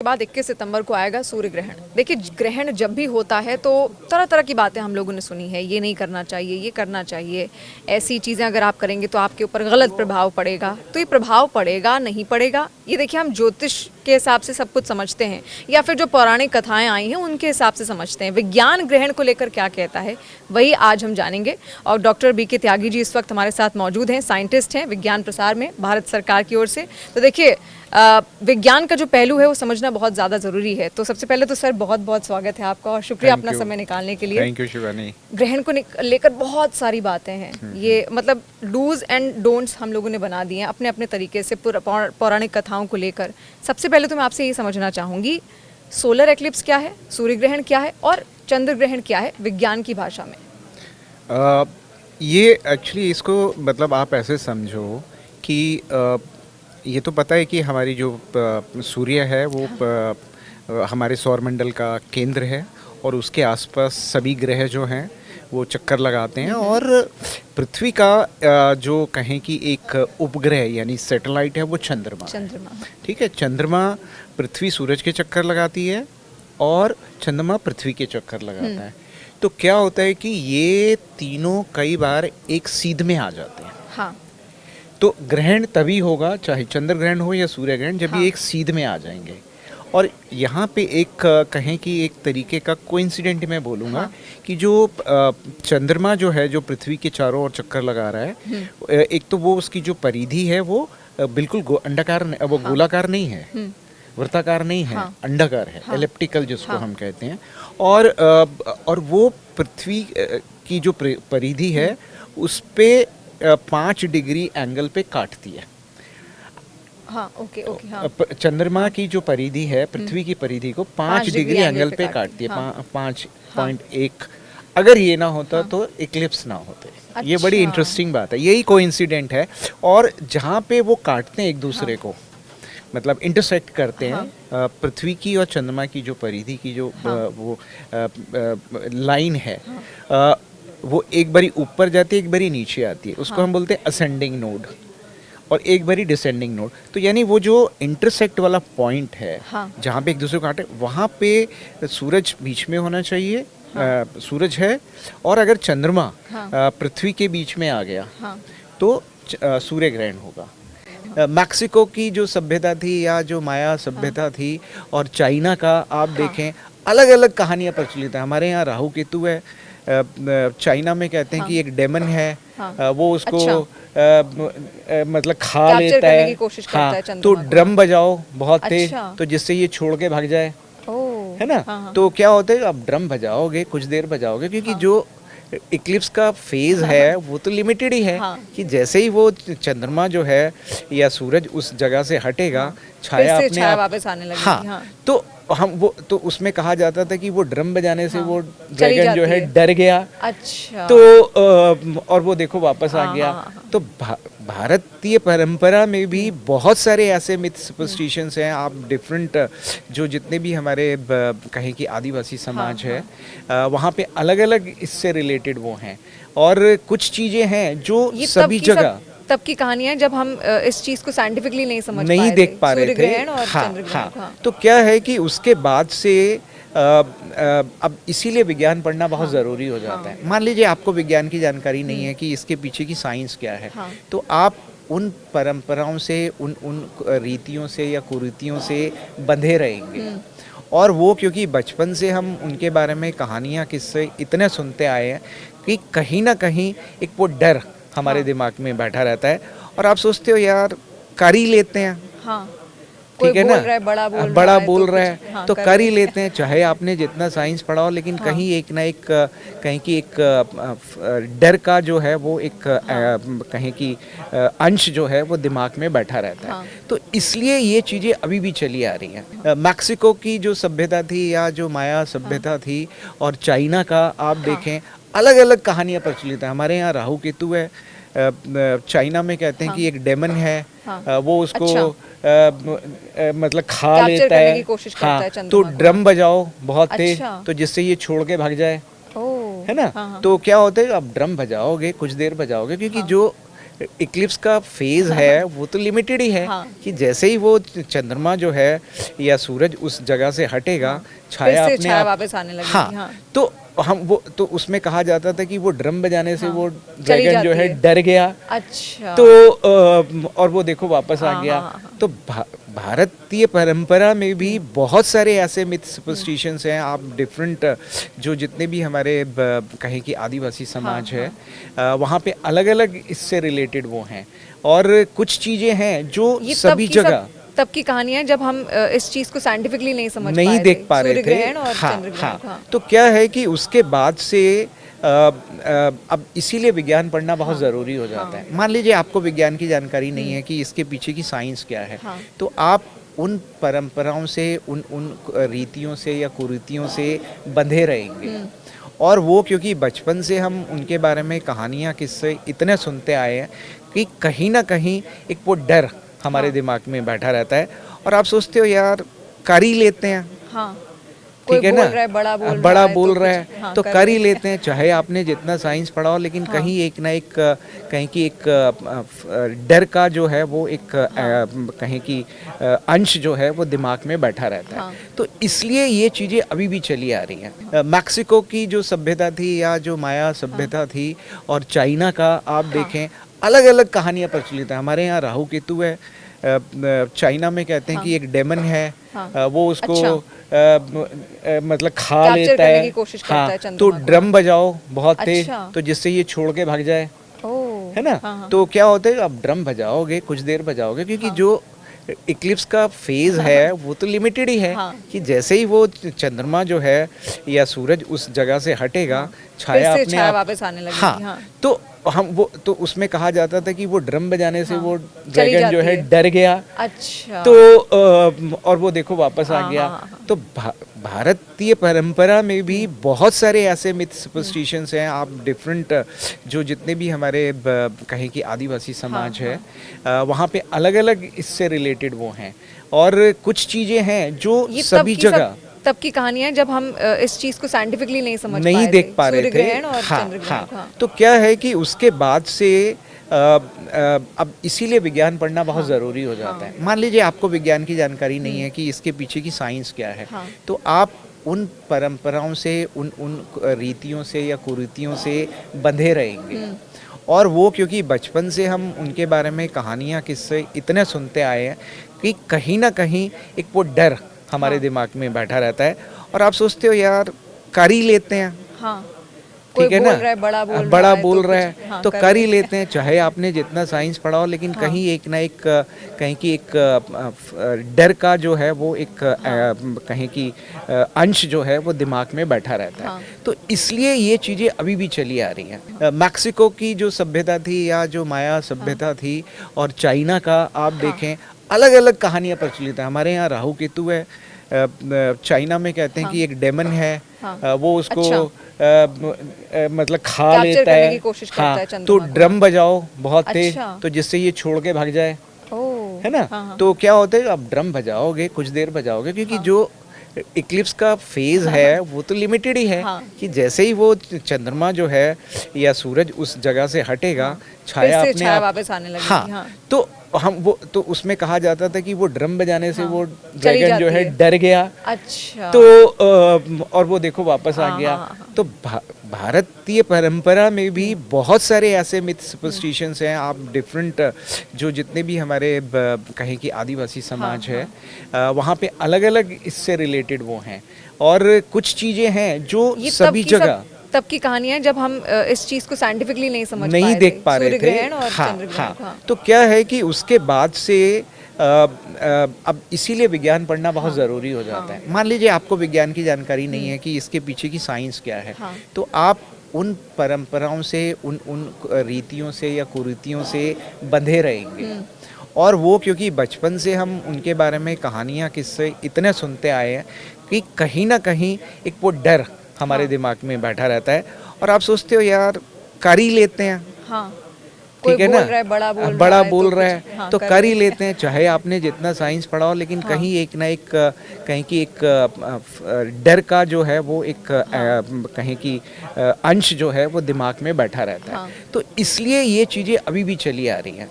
बाद 21 सितंबर को आएगा सूर्य ग्रहण। देखिए, ग्रहण जब भी होता है तो तरह तरह की बातें हम लोगों ने सुनी है, ये नहीं करना चाहिए, ये करना चाहिए, ऐसी चीज़ें अगर आप करेंगे तो आपके ऊपर गलत प्रभाव पड़ेगा। तो ये प्रभाव पड़ेगा नहीं पड़ेगा, ये देखिए हम ज्योतिष के हिसाब से सब कुछ समझते हैं या फिर जो पौराणिक कथाएं आई हैं उनके हिसाब से समझते हैं। विज्ञान ग्रहण को लेकर क्या कहता है वही आज हम जानेंगे। और डॉक्टर BK त्यागी जी इस वक्त हमारे साथ मौजूद हैं, साइंटिस्ट हैं विज्ञान प्रसार में भारत सरकार की ओर से। तो देखिए, विज्ञान का जो पहलू है वो समझना बहुत ज़्यादा ज़रूरी है। तो सबसे पहले तो सर बहुत बहुत स्वागत है आपका और शुक्रिया अपना समय निकालने के लिए। Thank you Shivani. ग्रहण को लेकर बहुत सारी बातें हैं, ये मतलब डूज एंड डोंट्स हम लोगों ने बना दिए हैं अपने अपने तरीके से पौराणिक कथाओं को लेकर। सबसे पहले तो मैं आपसे ये समझना चाहूँगी, सोलर एक्लिप्स क्या है, सूर्य ग्रहण क्या है और चंद्र ग्रहण क्या है विज्ञान की भाषा में? ये एक्चुअली इसको मतलब आप ऐसे समझो कि ये तो पता है कि हमारी जो सूर्य है वो हमारे सौरमंडल का केंद्र है और उसके आसपास सभी ग्रह जो हैं वो चक्कर लगाते हैं और पृथ्वी का जो कहें कि एक उपग्रह यानी सैटेलाइट है वो चंद्रमा। ठीक है, चंद्रमा पृथ्वी सूरज के चक्कर लगाती है और चंद्रमा पृथ्वी के चक्कर लगाता है। तो क्या होता है कि ये तीनों कई बार एक सीध में आ जाते हैं। हाँ। तो ग्रहण तभी होगा, चाहे चंद्र ग्रहण हो या सूर्य ग्रहण, जब ये एक सीध में आ जाएंगे। और यहाँ पे एक कहें कि एक तरीके का कोइंसिडेंट मैं बोलूँगा कि जो चंद्रमा जो है जो पृथ्वी के चारों ओर चक्कर लगा रहा है, एक तो वो उसकी जो परिधि है वो बिल्कुल अंडाकार, वो गोलाकार नहीं है, वृत्ताकार नहीं है, अंडाकार है, एलिप्टिकल जिसको हम कहते हैं। और वो पृथ्वी की जो परिधि है उस पे 5 डिग्री एंगल पे काटती है। हाँ, ओके, हाँ। चंद्रमा की जो परिधि है पृथ्वी की परिधि को 5 डिग्री एंगल पे काटती है। 5.1 अगर ये ना होता तो इक्लिप्स ना होते। अच्छा। ये बड़ी इंटरेस्टिंग बात है, यही कोइंसिडेंट है। और जहाँ पे वो काटते हैं एक दूसरे को, मतलब इंटरसेक्ट करते हैं, पृथ्वी की और चंद्रमा की जो परिधि की जो वो लाइन है, वो एक बारी ऊपर जाती है, एक बारी नीचे आती है, उसको हम बोलते हैं असेंडिंग नोड, और एक बारी डिसेंडिंग नोड। तो यानी वो जो इंटरसेक्ट वाला पॉइंट है, जहाँ पे एक दूसरे को काटे, वहाँ पे सूरज बीच में होना चाहिए। सूरज है और अगर चंद्रमा पृथ्वी के बीच में आ गया तो सूर्य ग्रहण होगा। मैक्सिको की जो सभ्यता थी या जो माया सभ्यता थी और चाइना का आप देखें, अलग अलग कहानियाँ प्रचलित हैं। हमारे यहाँ राहु केतु है, चाइना में कहते हैं कि एक डेमन है, वो उसको मतलब खा लेता है। तो ड्रम बजाओ बहुत तेज, तो जिससे ये छोड़ के भाग जाए, है ना। तो क्या होता है, आप ड्रम बजाओगे, कुछ देर बजाओगे, क्योंकि जो इक्लिप्स का फेज है वो तो लिमिटेड ही है, कि जैसे ही वो चंद्रमा जो है या सूरज उस जगह से हटेगा, छाया अपने आप वापस आने लगेगी। तो हम वो तो उसमें कहा जाता था कि वो ड्रम बजाने से वो ड्रैगन जो है डर गया। अच्छा। तो और वो देखो वापस आ गया। तो भारतीय परंपरा में भी बहुत सारे ऐसे मिथ सुपरस्टिशंस हैं। आप डिफरेंट जो जितने भी हमारे कहें कि आदिवासी समाज है, वहाँ पे अलग अलग इससे रिलेटेड वो हैं, और कुछ चीज़ें हैं जो सभी जगह तब की कहानियां जब हम इस चीज को साइंटिफिकली नहीं देख पा रहे थे। तो क्या है कि उसके बाद से अब इसीलिए विज्ञान पढ़ना बहुत ज़रूरी हो जाता है। मान लीजिए आपको विज्ञान की जानकारी नहीं है कि इसके पीछे की साइंस क्या है, तो आप उन परंपराओं से, उन रीतियों से या कुरीतियों से बंधे रहेंगे। और वो क्योंकि बचपन से हम उनके बारे में कहानियाँ, किस्से इतने सुनते आए हैं कि कहीं ना कहीं एक वो डर हमारे दिमाग में बैठा रहता है, और आप सोचते हो यार कर ही लेते हैं। ठीक है ना, बड़ा बोल रहा है तो कर ही लेते हैं, चाहे आपने जितना साइंस पढ़ा हो, लेकिन कहीं एक ना एक कहीं की एक डर का जो है वो एक कहीं की अंश जो है वो दिमाग में बैठा रहता है। तो इसलिए ये चीज़ें अभी भी चली आ रही हैं। मैक्सिको की जो सभ्यता थी या जो माया सभ्यता थी और चाइना का आप देखें, अलग अलग कहानियाँ प्रचलित हैं। हमारे यहाँ राहु केतु है, चाइना में कहते हैं कि एक डेमन है, वो उसको मतलब खा लेता है। तो ड्रम बजाओ बहुत तेज, तो जिससे ये छोड़ के भाग जाए, है ना। तो क्या होता है, आप ड्रम बजाओगे, कुछ देर बजाओगे, क्योंकि जो इक्लिप्स का फेज है वो तो लिमिटेड ही है हाँ। कि जैसे ही वो चंद्रमा जो है या सूरज उस जगह से हटेगा, छाया फिर से अपने छाया आप वापस आने लगेगी। हाँ, हाँ। तो हम वो तो उसमें कहा जाता था कि वो ड्रम बजाने से हाँ। वो चली ड्रैगन जो जाती है है। डर गया, अच्छा। तो और वो देखो वापस आ हाँ, गया। हाँ, हाँ। तो भारतीय परंपरा में भी बहुत सारे ऐसे मिथ सुपरस्टिशंस हैं। आप डिफरेंट जो जितने भी हमारे कहें कि आदिवासी समाज हाँ, है, वहाँ पे अलग अलग इससे रिलेटेड वो हैं, और कुछ चीज़ें हैं जो ये सभी जगह तब की कहानियां जब हम इस चीज को साइंटिफिकली नहीं समझ नहीं पाए देख पा रहे सूर्य थे। ग्रहण और हाँ, चंद्र हाँ। ग्रहण। हाँ। तो क्या है कि उसके बाद से अब इसीलिए विज्ञान पढ़ना बहुत हाँ, ज़रूरी हो जाता हाँ। है। मान लीजिए आपको विज्ञान की जानकारी नहीं है कि इसके पीछे की साइंस क्या है, हाँ। तो आप उन परंपराओं से उन उन रीतियों से या कुरीतियों से बंधे रहेंगे। और वो क्योंकि बचपन से हम उनके बारे में कहानियाँ किस्से इतने सुनते आए हैं कि कहीं ना कहीं एक वो डर हमारे हाँ। दिमाग में बैठा रहता है, और आप सोचते हो यार कर ही लेते हैं। हाँ। कोई ठीक है बोल ना, रहा है, बड़ा बोल बड़ा रहा है, बोल तो रहा कुछ है हाँ, तो कर कर ही लेते लेते हैं, चाहे आपने जितना साइंस पढ़ा हो, लेकिन हाँ। कहीं एक ना एक कहीं की एक डर का जो है वो एक कहीं की अंश जो है वो दिमाग में बैठा रहता हाँ। है। तो इसलिए ये चीज़ें अभी भी चली आ रही हैं। मैक्सिको की जो सभ्यता थी या जो माया सभ्यता थी, और चाइना का आप देखें, अलग अलग कहानियाँ प्रचलित हैं। हमारे यहाँ राहु केतु है, चाइना में कहते हैं हाँ। कि एक डेमन है, हाँ। वो उसको अच्छा। मतलब खा कैप्चर लेता करने है। की कोशिश करता हाँ, है तो चंद्रमा को। ड्रम बजाओ बहुत तेज, अच्छा। तो जिससे ये छोड़ के भाग जाए, ओह। है ना। हाँ, हाँ। तो क्या होता है, आप ड्रम बजाओगे, कुछ देर बजाओगे, क्योंकि हाँ। जो इक्लिप्स का फेज है वो तो लिमिटेड ही है हाँ। कि जैसे ही वो चंद्रमा जो है या सूरज उस जगह से हटेगा, हाँ। छाया फिर से अपने छाया आप वापस आने लगेगी। हाँ, हाँ। तो हम वो तो उसमें कहा जाता था कि वो ड्रम बजाने से हाँ। वो चली ड्रैगन जो जाती है है। डर गया, अच्छा। तो और वो देखो वापस आ हाँ, गया। हाँ, हाँ। तो भारतीय परंपरा में भी बहुत सारे ऐसे मिथ सुपरस्टिशंस हैं। आप डिफरेंट जो जितने भी हमारे कहें कि आदिवासी समाज हाँ, है, वहाँ पे अलग अलग इससे रिलेटेड वो हैं, और कुछ चीज़ें हैं जो ये सभी जगह तब की कहानियां जब हम इस चीज को साइंटिफिकली नहीं समझ नहीं पाए देख पा रहे सूर्य थे। ग्रहण और हाँ, चंद्र ग्रहण। हाँ। हाँ। तो क्या है कि उसके बाद से अब इसीलिए विज्ञान पढ़ना बहुत हाँ। ज़रूरी हो जाता हाँ। है। मान लीजिए आपको विज्ञान की जानकारी नहीं है कि इसके पीछे की साइंस क्या है, हाँ। तो आप उन परंपराओं से उन उन रीतियों से या कुरीतियों से बंधे रहेंगे। और वो क्योंकि बचपन से हम उनके बारे में कहानियाँ किस्से इतने सुनते आए हैं कि कहीं ना कहीं एक वो डर हमारे हाँ। दिमाग में बैठा रहता है, और आप सोचते हो यार कर ही लेते हैं। हाँ। कोई ठीक है बोल ना, रहा है, बड़ा बड़ा है, बोल तो रहा कुछ है हाँ, तो कर ही लेते हैं, चाहे आपने जितना साइंस पढ़ा हो, लेकिन हाँ। कहीं एक ना एक कहीं की एक डर का जो है वो एक कहीं की अंश जो है वो दिमाग में बैठा रहता है। हाँ। तो इसलिए ये चीज़ें अभी भी चली आ रही हैं। मैक्सिको की जो सभ्यता थी या जो माया सभ्यता थी, और चाइना का आप देखें, अलग अलग कहानियाँ प्रचलित हैं। हमारे यहाँ राहु केतु है, चाइना में कहते हैं हाँ। कि एक डेमन है, हाँ। वो उसको अच्छा। मतलब खा कैप्चर लेता करने है। की कोशिश करता हाँ, है तो चंद्रमा को। ड्रम बजाओ बहुत तेज, अच्छा। तो जिससे ये छोड़ के भाग जाए, ओह। है ना। हाँ, हाँ। तो क्या होता है, आप ड्रम बजाओगे, कुछ देर बजाओगे, क्योंकि हाँ। जो इक्लिप्स का फेज है वो तो लिमिटेड ही है हाँ। कि जैसे ही वो चंद्रमा जो है या सूरज उस जगह से हटेगा, फिर छाया से अपने छाया आप वापस आने लगेगी। हाँ, हाँ। तो हम वो तो उसमें कहा जाता था कि वो ड्रम बजाने से हाँ। वो चली ड्रैगन जो जाती है है। डर गया, अच्छा। तो और वो देखो वापस आ हाँ, गया। हाँ, हाँ। तो भारतीय परंपरा में भी बहुत सारे ऐसे मिथ सुपरस्टिशंस हैं। आप डिफरेंट जो जितने भी हमारे कहें कि आदिवासी समाज हाँ, है, वहाँ पे अलग अलग इससे रिलेटेड वो हैं, और कुछ चीज़ें हैं जो ये सभी जगह तब की कहानियां जब हम इस चीज को साइंटिफिकली नहीं समझ नहीं पाए देख पा रहे सूर्य थे। ग्रहण और हाँ, चंद्र ग्रहण। हाँ। हाँ। तो क्या है कि उसके बाद से अब इसीलिए विज्ञान पढ़ना बहुत ज़रूरी हो जाता है। मान लीजिए आपको विज्ञान की जानकारी नहीं है कि इसके पीछे की साइंस क्या है, हाँ। तो आप उन परंपराओं से उन उन रीतियों से या कुरीतियों से बंधे रहेंगे। और वो क्योंकि बचपन से हम उनके बारे में कहानियाँ किस्से इतने सुनते आए हैं कि कहीं ना कहीं एक वो डर हमारे हाँ। दिमाग में बैठा रहता है, और आप सोचते हो यार कर ही लेते हैं। हाँ। ठीक है बोल ना, रहा है, बड़ा बोल तो रहा कुछ, है हाँ, तो कर कर ही लेते लेते हैं, चाहे आपने जितना साइंस पढ़ा हो, लेकिन हाँ। कहीं एक ना एक कहीं की एक डर का जो है वो एक कहीं की अंश जो है वो दिमाग में बैठा रहता हाँ। है। तो इसलिए ये चीज़ें अभी भी चली आ रही हैं।